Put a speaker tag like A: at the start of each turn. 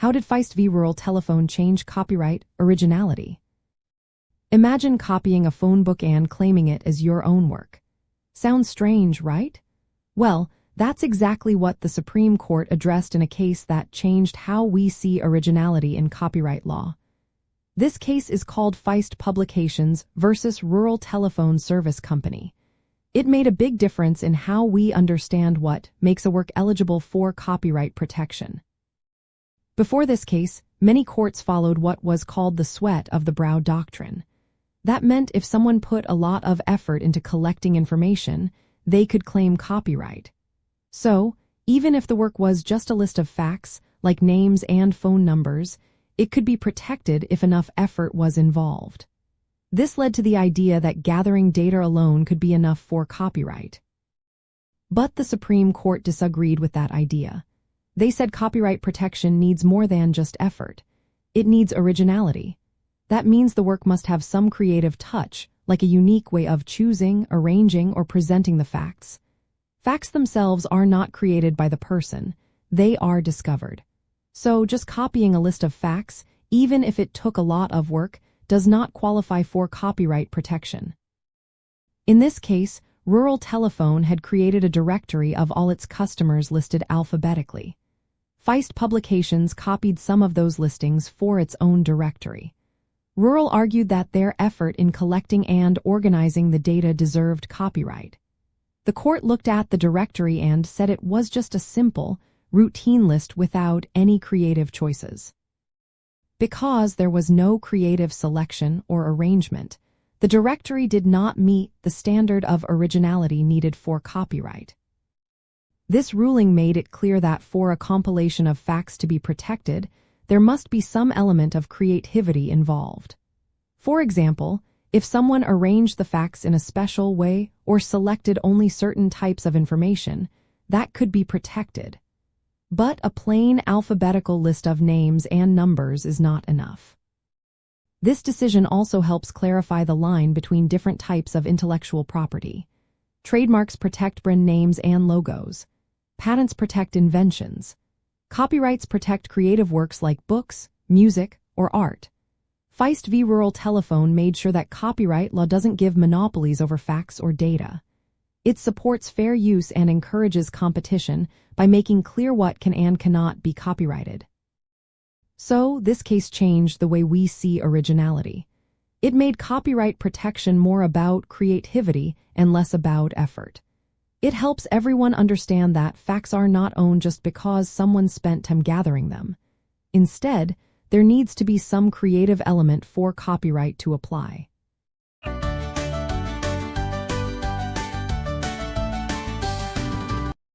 A: How did Feist v. Rural Telephone change copyright originality? Imagine copying a phone book and claiming it as your own work. Sounds strange, right? Well, that's exactly what the Supreme Court addressed in a case that changed how we see originality in copyright law. This case is called Feist Publications versus Rural Telephone Service Company. It made a big difference in how we understand what makes a work eligible for copyright protection. Before this case, many courts followed what was called the sweat of the brow doctrine. That meant if someone put a lot of effort into collecting information, they could claim copyright. So, even if the work was just a list of facts, like names and phone numbers, it could be protected if enough effort was involved. This led to the idea that gathering data alone could be enough for copyright. But the Supreme Court disagreed with that idea. They said copyright protection needs more than just effort. It needs originality. That means the work must have some creative touch, like a unique way of choosing, arranging, or presenting the facts. Facts themselves are not created by the person. They are discovered. So just copying a list of facts, even if it took a lot of work, does not qualify for copyright protection. In this case, Rural Telephone had created a directory of all its customers listed alphabetically. Feist Publications copied some of those listings for its own directory. Rural argued that their effort in collecting and organizing the data deserved copyright. The court looked at the directory and said it was just a simple, routine list without any creative choices. Because there was no creative selection or arrangement, the directory did not meet the standard of originality needed for copyright. This ruling made it clear that for a compilation of facts to be protected, there must be some element of creativity involved. For example, if someone arranged the facts in a special way or selected only certain types of information, that could be protected. But a plain alphabetical list of names and numbers is not enough. This decision also helps clarify the line between different types of intellectual property. Trademarks protect brand names and logos. Patents protect inventions. Copyrights protect creative works like books, music, or art. Feist v. Rural Telephone made sure that copyright law doesn't give monopolies over facts or data. It supports fair use and encourages competition by making clear what can and cannot be copyrighted. So, this case changed the way we see originality. It made copyright protection more about creativity and less about effort. It helps everyone understand that facts are not owned just because someone spent time gathering them. Instead, there needs to be some creative element for copyright to apply.